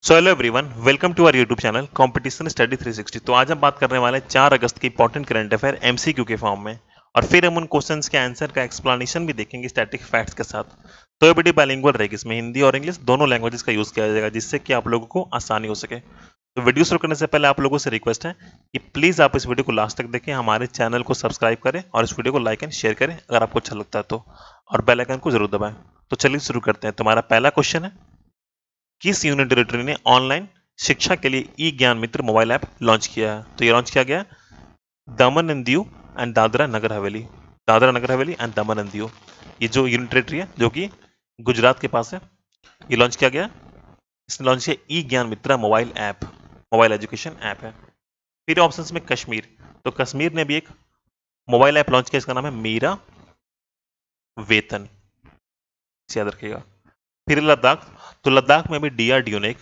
So hello everyone, welcome to our YouTube channel competition study 360। तो आज हम बात करने वाले हैं 4 अगस्त के इंपॉर्टेंट करंट अफेयर एमसीक्यू के फॉर्म में, और फिर हम उन क्वेश्चंस के आंसर का एक्सप्लेनेशन भी देखेंगे स्टैटिक फैक्ट्स के साथ। तो ये वीडियो बाइलिंगुअल रहेगी, इसमें हिंदी और इंग्लिश दोनों लैंग्वेजेस का यूज किया जाएगा, जिससे कि आप लोगों को आसानी हो सके। तो वीडियो शुरू करने से पहले आप लोगों से रिक्वेस्ट है कि प्लीज आप इस वीडियो को लास्ट तक देखें, हमारे चैनल को सब्सक्राइब करें और इस वीडियो को लाइक एंड शेयर करें अगर आपको अच्छा लगता है तो, और बेल आइकन को जरूर दबाएं। तो चलिए शुरू करते हैं। तुम्हारा पहला क्वेश्चन है, किस यूनियन टेरिटरी ने ऑनलाइन शिक्षा के लिए ई Gyan Mitra mobile app launch किया है? तो ये लॉन्च किया गया है दमन and Diu and Dadra Nagar Haveli. Dadra Nagar Haveli and Daman and Diu, ये जो यूनियन टेरिटरी है जो कि गुजरात के पास है, ये लॉन्च किया गया। इसने लॉन्च किया e Gyan Mitra mobile app, mobile education app है। फिर ऑप्शंस में कश्मीर, तो कश्मीर ने भी एक मोबाइल ऐप लॉन्च किया, इसका नाम है मेरा वेतन, याद रखिएगा। फिर लद्दाख, तो लद्दाख में भी डीआरडीओ ने एक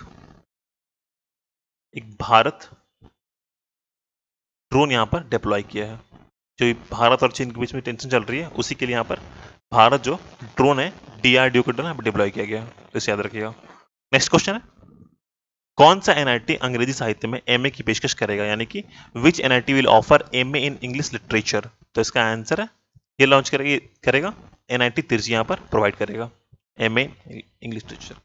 भारत ड्रोन यहाँ पर डिप्लॉय किया है। जो भारत और चीन के बीच में टेंशन चल रही है, उसी के लिए यहाँ पर भारत जो ड्रोन है डीआरडीओ के ड्रोन यहाँ पर डिप्लॉय किया गया, तो इसे याद रखिएगा। नेक्स्ट क्वेश्चन है, कौन सा एनआईटी अंग्रेजी साहित्य में एमए की पेशकश करेगा, यानी कि which NIT will offer MA in English literature? तो इसका आंसर है, ये लॉन्च करेगा एनआईटी तिरची, यहाँ पर प्रोवाइड करेगा एमए इंग्लिश लिटरेचर।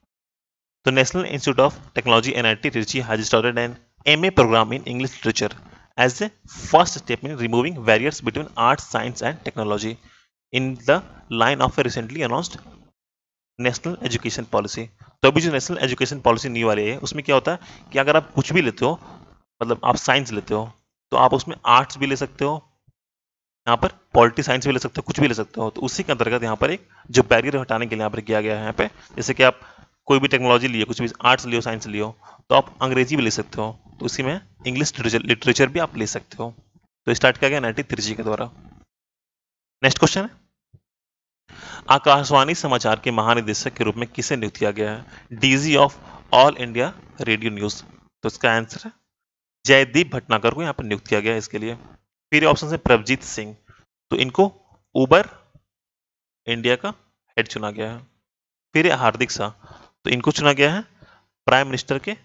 तो National Institute of Technology NIT Trichy has started an MA programme in English literature as a first step in removing barriers between arts, science and technology in the line of a recently announced national education policy. तो अभी जो national education policy new वाली है, उसमें क्या होता है कि अगर आप कुछ भी लेते हो, मतलब आप साइंस लेते हो, तो आप उसमें आर्ट्स भी ले सकते हो, यहाँ पर पॉलिटी साइंस भी ले सकते हो, कुछ भी ले सकते हो। तो उसी के अंतर्गत यहाँ पर एक जो बैरियर हटाने के लिए यहाँ पर किया गया है, यहाँ पे जैसे कि आप कोई भी टेक्नोलॉजी लिए, कुछ भी आर्ट्स लियो, साइंस लियो, तो आप अंग्रेजी भी ले सकते हो, तो उसी में इंग्लिश लिटरेचर भी आप ले सकते हो। तो स्टार्ट किया गया 1930 के द्वारा। नेक्स्ट क्वेश्चन है, आकाशवाणी समाचार के महानिदेशक के रूप में किसे नियुक्त किया गया है? DG of all India radio news. तो इसका आंसर है जयदीप भटनागर को यहाँ पर नियुक्त किया गया है इसके लिए। फिर ऑप्शन है प्रभजीत सिंह, तो इनको उबर इंडिया का हेड चुना गया है। फिर हार्दिक शाह, तो इनको चुना गया है प्राइम मिनिस्टर के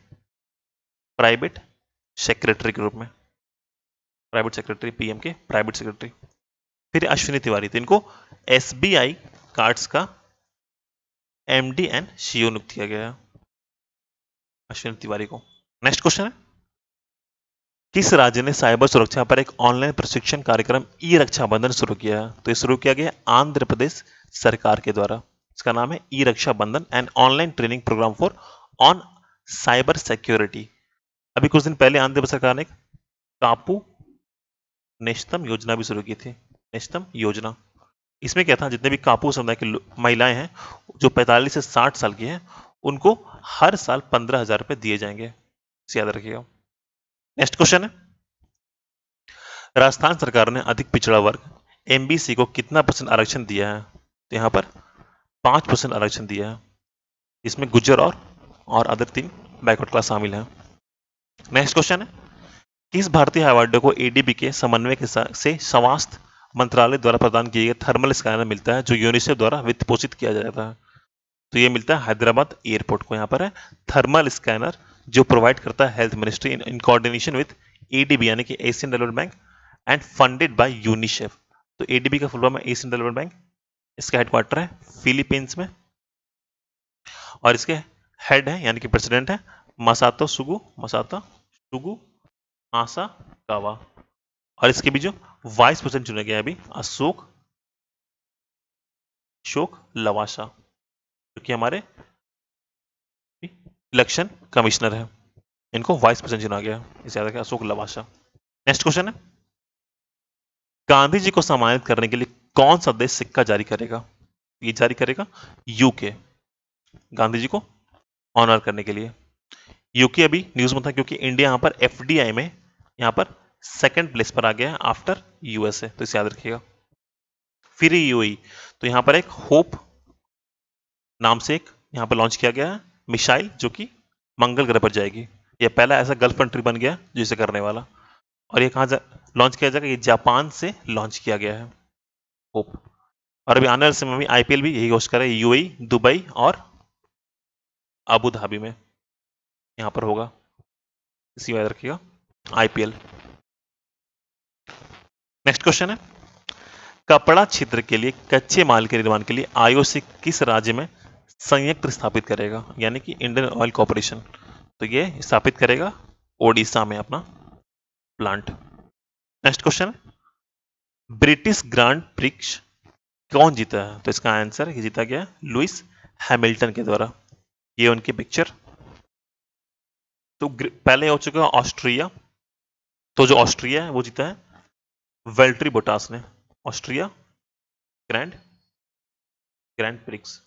प्राइवेट सेक्रेटरी के रूप में, प्राइवेट सेक्रेटरी, पीएम के प्राइवेट सेक्रेटरी। फिर अश्विनी तिवारी, तो इनको एसबीआई कार्ड्स का एमडी एंड सीईओ नियुक्त किया गया है अश्विनी तिवारी को। नेक्स्ट क्वेश्चन है, किस राज्य ने साइबर सुरक्षा पर एक ऑनलाइन प्रशिक्षण कार्यक्रम ई रक्षाबंधन शुरू किया है? तो ये शुरू किया गया आंध्र प्रदेश सरकार के द्वारा। इसका नाम है e Rakshabandhan and online training programme for on cyber security. अभी कुछ दिन पहले आंध्र प्रदेश सरकार ने कापू नेस्तम योजना भी शुरू की थी। नेस्तम योजना, इसमें क्या था, जितने भी कापू समुदाय की महिलाएं हैं जो 45 से 60 साल की हैं, उनको हर साल 15,000 रुपए दिए जाएंगे, इसे याद रखिएगा। नेक्स्ट क्वेश्चन है, राजस्थान सरकार ने अधिक पिछड़ा वर्ग एमबीसी को कितना परसेंट आरक्षण दिया है? तो यहाँ पर 5% आरक्षण दिया है, इसमें गुज्जर और अदर 3 बैकवर्ड क्लास शामिल है। नेक्स्ट क्वेश्चन है, किस भारतीय हवाई अड्डे को एडीबी के समन्वय के से स्वास्थ्य मंत्रालय द्वारा प्रदान किए गए थर्मल स्कैनर मिलता है, जो यूनिसेफ द्वारा वित्त पोषित किया जाता है? तो ये मिलता है हैदराबाद एयरपोर्ट को। यहाँ पर है थर्मल स्कैनर जो प्रोवाइड करता है health ministry in coordination with ADB, यानी कि Asian development bank, and funded by UNICEF. तो एडीबी का फुल फॉर्म है एशियन डेवलपमेंट बैंक, इसका हेडक्वार्टर है फिलीपींस में, और इसके हेड है यानी कि प्रेसिडेंट है मसातो सुगु आसा कावा, और इसके भी जो वाइस प्रेसिडेंट चुने गए अभी अशोक लवासा, जो कि हमारे इलेक्शन कमिश्नर है, इनको वाइस प्रेसिडेंट चुना गया, इसे याद रखिए अशोक लवासा। नेक्स्ट क्वेश्चन है, गांधी जी को सम्मानित करने के लिए कौन सा देश सिक्का जारी करेगा? ये जारी करेगा यूके, गांधी जी को ऑनर करने के लिए। यूके अभी न्यूज में था क्योंकि इंडिया यहाँ पर एफडीआई में यहाँ पर सेकंड प्लेस पर आ गया है आफ्टर यूएसए, तो इसे याद रखिएगा। फिर यूएई, तो यहाँ पर एक होप नाम से एक यहाँ पर लॉन्च किया गया है मिसाइल, जो कि मंगल ग्रह पर जाएगी। यह पहला ऐसा गल्फ कंट्री बन गया जो इसे करने वाला, और ये कहाँ लॉन्च किया जाएगा? ये जापान से लॉन्च किया गया है होप। और अभी आने वाले समय में आईपीएल भी यही होस्ट करे, यूएई, दुबई और अबू धाबी में यहाँ पर होगा, इसी याद रखिएगा, IPL। नेक्स्ट क्वेश्चन है, कपड़ा क्षेत्र के लिए कच्चे माल के निर्माण के लिए IOC किस राज्य में संयंत्र स्थापित करेगा, यानी कि इंडियन ऑयल कॉर्पोरेशन, तो ये स्थापित करेगा ओडिशा में अपना प्लांट। नेक्स्ट क्वेश्चन है, ब्रिटिश ग्रांड प्रिक्स कौन जीता है, तो इसका आंसर ये जीता गया लुइस हैमिल्टन के द्वारा। ये उनकी पिक्चर। तो पहले हो चुका ऑस्ट्रिया, तो जो ऑस्ट्रिया है वो जीता है वेल्ट्री बोटास ने, ऑस्ट्रिया ग्रैंड ग्रैंड प्रिक्स,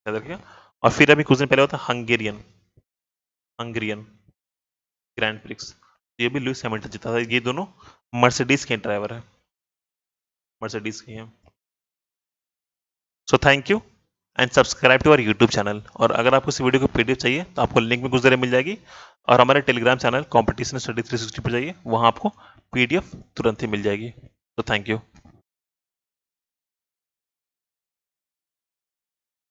याद रखिए। और फिर अभी कुछ दिन पहले होता है हंगेरियन हंगेरियन ग्रैंड प्रिक्स, ये भी लुइस हैमिल्टन जीता था। ये दोनों मर्सिडीज के ड्राइवर है, मर्सिडीज के हैं। So thank you and subscribe to our YouTube channel. और अगर आपको इस वीडियो को PDF चाहिए तो आपको लिंक में कुछ देर में मिल जाएगी, और हमारे टेलीग्राम चैनल कॉम्पिटिशन स्टडी 360 पर जाइए, वहाँ आपको PDF तुरंत ही मिल जाएगी। तो थैंक यू।